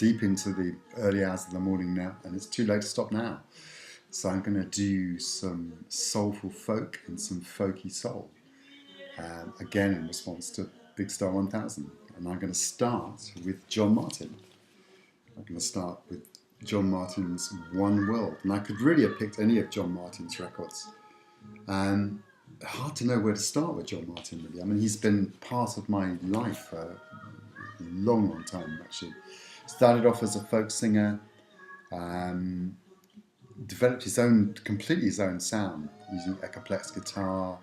deep into the early hours of the morning now, and it's too late to stop now. So I'm going to do some soulful folk and some folky soul, again in response to Big Star 1000. And I'm going to start with John Martin. I'm going to start with John Martin's One World. And I could really have picked any of John Martin's records. Hard to know where to start with John Martin, really. I mean, he's been part of my life for a long, long time, actually. Started off as a folk singer, developed completely his own sound, using echoplex guitar,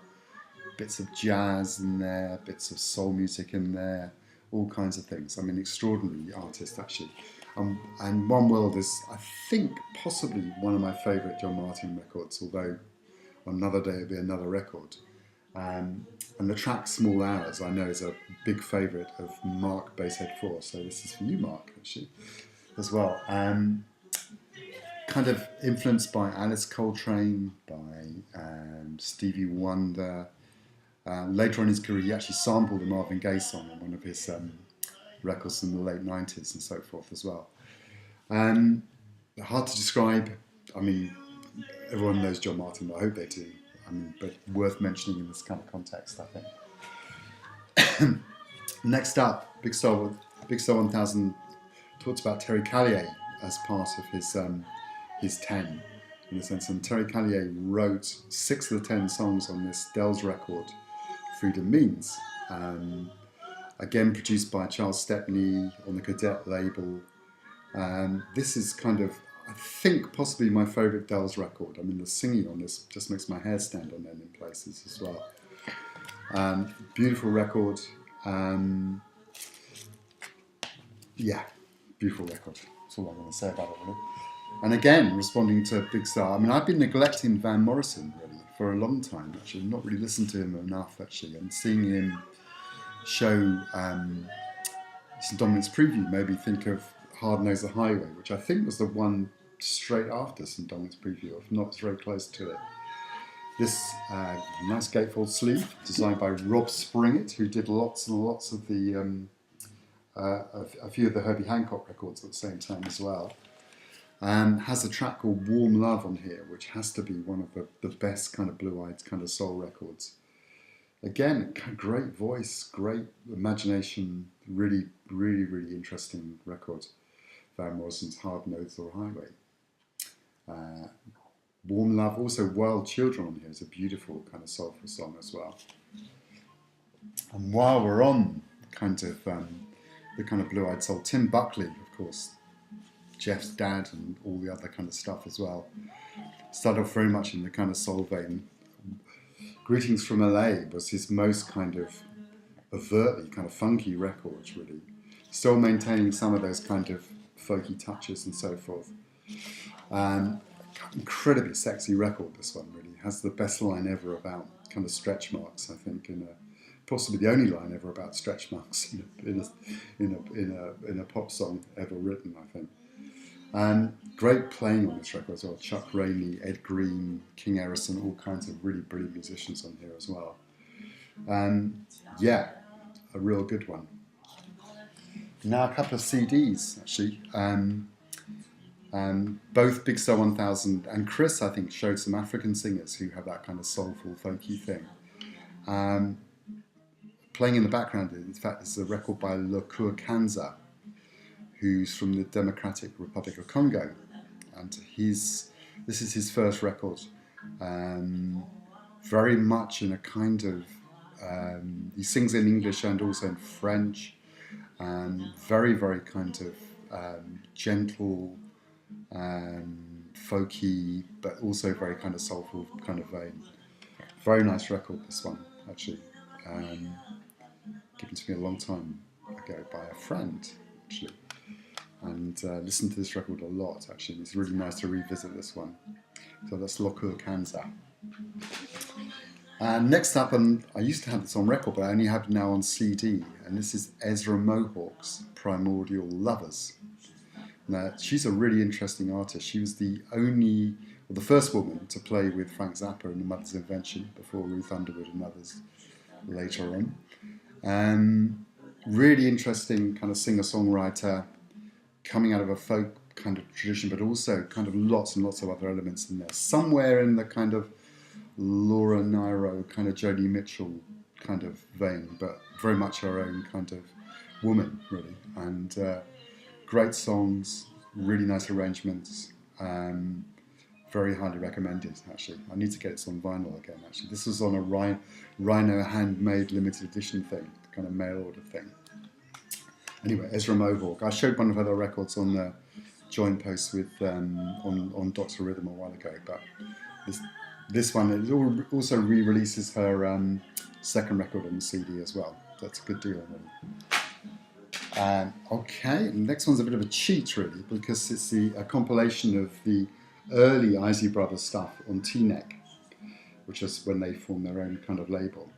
bits of jazz in there, bits of soul music in there, all kinds of things. I mean, extraordinary artist, actually. And One World is, I think, possibly one of my favourite John Martin records, although Another Day will be another record. And the track Small Hours, I know, is a big favourite of Mark Basshead 4, so this is for you, Mark, actually, as well. Kind of influenced by Alice Coltrane, by Stevie Wonder. Later on in his career, he actually sampled a Marvin Gaye song on one of his records in the late 90s and so forth as well. Hard to describe. I mean, everyone knows John Martin, I hope they do. I mean, but worth mentioning in this kind of context, I think. Next up, Big Star 1000 talks about Terry Callier as part of his 10, in a sense. And Terry Callier wrote 6 of the 10 songs on this Dells record, Freedom Means. Again, produced by Charles Stepney on the Cadet label. This is kind of, I think, possibly my favourite Dells record. I mean, the singing on this just makes my hair stand on end in places as well. Beautiful record. Yeah, beautiful record. That's all I'm going to say about it, really. And again, responding to Big Star, I mean, I've been neglecting Van Morrison, really, for a long time, actually. Not really listened to him enough, actually. And seeing him show St. Dominic's Preview made me think of Hard Nose the Highway, which I think was the one straight after St. Dominic's Preview, if not very close to it. This nice gatefold sleeve, designed by Rob Springett, who did lots and lots of the a few of the Herbie Hancock records at the same time as well. Has a track called Warm Love on here, which has to be one of the best kind of blue-eyed kind of soul records. Again, great voice, great imagination, really, really, really interesting record. Van Morrison's Hard Nose or Highway. Warm Love, also Wild Children on here is a beautiful kind of soulful song as well. And while we're on kind of the kind of blue-eyed soul, Tim Buckley, of course, Jeff's dad and all the other kind of stuff as well. Started off very much in the kind of soul vein. Greetings from LA was his most kind of overtly kind of funky records, really. Still maintaining some of those kind of folky touches and so forth. Incredibly sexy record, this one, really. Has the best line ever about kind of stretch marks, I think, possibly the only line ever about stretch marks in a pop song ever written, I think. Great playing on this record as well. Chuck Rainey, Ed Green, King Harrison, all kinds of really brilliant musicians on here as well. Yeah, a real good one. Now a couple of CDs, actually. Both Big Star 1000 and Chris, I think, showed some African singers who have that kind of soulful, folky thing. Playing in the background, in fact, is a record by Lokua Kanza, who's from the Democratic Republic of Congo. And this is his first record. Very much in a kind of, he sings in English and also in French. Very, very kind of gentle, folky, but also very kind of soulful kind of vein. Very nice record, this one, actually. Given to me a long time ago by a friend, actually. And listened to this record a lot, actually. It's really nice to revisit this one. So that's Lokua Kanza. Next up, and I used to have this on record, but I only have it now on CD, and this is Ezra Mohawk's Primordial Lovers. Now, she's a really interesting artist. She was the first woman to play with Frank Zappa in The Mother's Invention, before Ruth Underwood and others later on. Really interesting kind of singer-songwriter. coming out of a folk kind of tradition, but also kind of lots and lots of other elements in there. Somewhere in the kind of Laura Nyro, kind of Joni Mitchell kind of vein, but very much her own kind of woman, really. And great songs, really nice arrangements. Very highly recommended, actually. I need to get this on vinyl again, actually. This was on a Rhino handmade limited edition thing, kind of mail order thing. Anyway, Ezra Mohawk. I showed one of her records on the joint post with on drrhythmn a while ago, but this one it also re-releases her second record on the CD as well. That's a good deal, really. Okay, the next one's a bit of a cheat, really, because it's a compilation of the early Isley Brothers stuff on T-Neck, which is when they formed their own kind of label.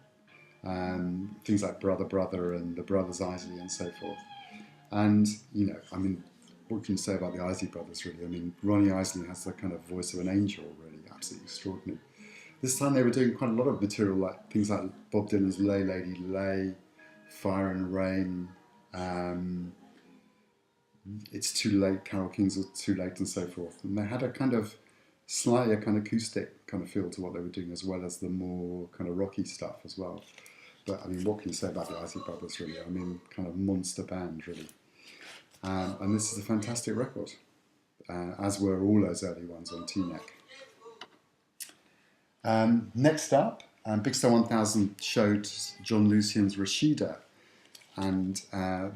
Things like Brother Brother and the Brothers Isley and so forth. And, you know, I mean, what can you say about the Isley Brothers, really? I mean, Ronnie Isley has the kind of voice of an angel, really, absolutely extraordinary. This time they were doing quite a lot of material, like things like Bob Dylan's Lay Lady Lay, Fire and Rain, It's Too Late, Carole King's Too Late, and so forth. And they had a kind of slightly kind of acoustic kind of feel to what they were doing, as well as the more kind of rocky stuff as well. But I mean, what can you say about the Isley Brothers, really? I mean, kind of monster band, really. And this is a fantastic record, as were all those early ones on T-Neck. Next up, bigstar1000 showed John Lucian's Rashida, and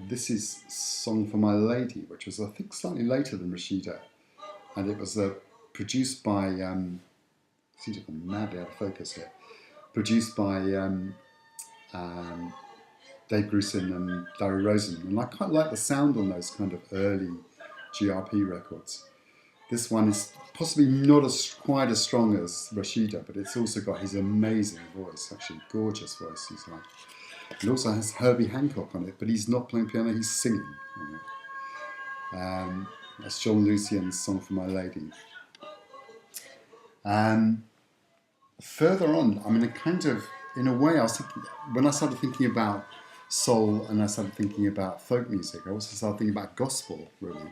this is Song for My Lady, which was, I think, slightly later than Rashida, and it was produced by, seems to go madly out of focus here, produced by Dave Grusin and Larry Rosen, and I quite like the sound on those kind of early GRP records. This one is possibly not quite as strong as Rashida, but it's also got his amazing voice, actually gorgeous voice. He's like, it also has Herbie Hancock on it, but he's not playing piano, he's singing on it. That's John Lucian's Song for My Lady. Further on, I mean, it kind of, in a way, I was thinking, when I started thinking about soul and I started thinking about folk music, I also started thinking about gospel, really.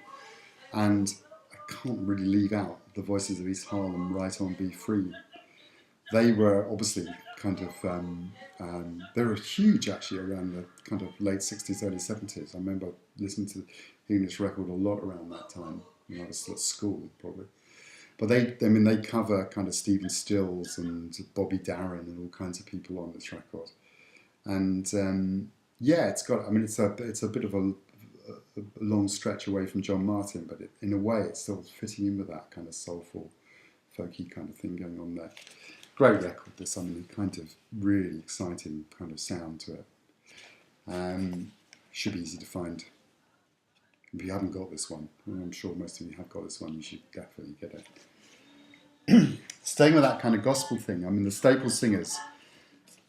And I can't really leave out the voices of East Harlem, Right On, Be Free. They were obviously kind of, they were huge actually around the kind of late 60s, early 70s. I remember listening to the English record a lot around that time when I was still at school, probably. But they cover kind of Stephen Stills and Bobby Darin and all kinds of people on this record. And yeah, it's got, I mean, it's a bit of a long stretch away from John Martin, but in a way it's still fitting in with that kind of soulful, folky kind of thing going on there. Great record, this, I mean, kind of really exciting kind of sound to it. Should be easy to find. If you haven't got this one, and I'm sure most of you have got this one, you should definitely get it. Staying with that kind of gospel thing, I mean, the Staples singers,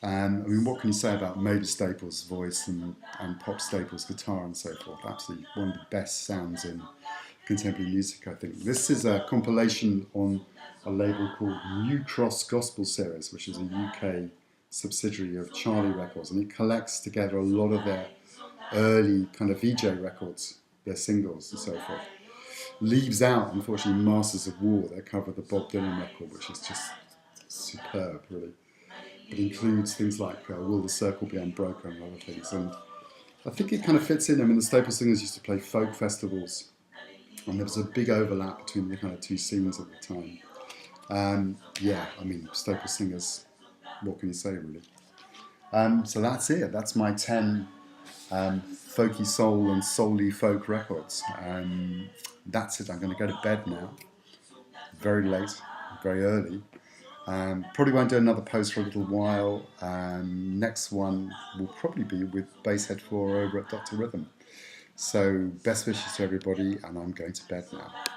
I mean, what can you say about Mavis Staples' voice and Pop Staples' guitar and so forth? Absolutely one of the best sounds in contemporary music, I think. This is a compilation on a label called New Cross Gospel Series, which is a UK subsidiary of Charlie Records, and it collects together a lot of their early kind of VJ records, their singles and so forth. Leaves out, unfortunately, Masters of War, that cover the Bob Dylan record, which is just superb, really. It includes things like Will the Circle Be Unbroken and other things. And I think it kind of fits in. I mean, the Staples Singers used to play folk festivals, and there was a big overlap between the kind of two scenes at the time. Yeah, I mean, Staples Singers, what can you say, really? So that's it. That's my 10 folky soul and soul-y folk records. That's it. I'm going to go to bed now. Very late, very early. Probably won't do another post for a little while. Next one will probably be with Basshead 4 over at drrhythmn. So best wishes to everybody, and I'm going to bed now.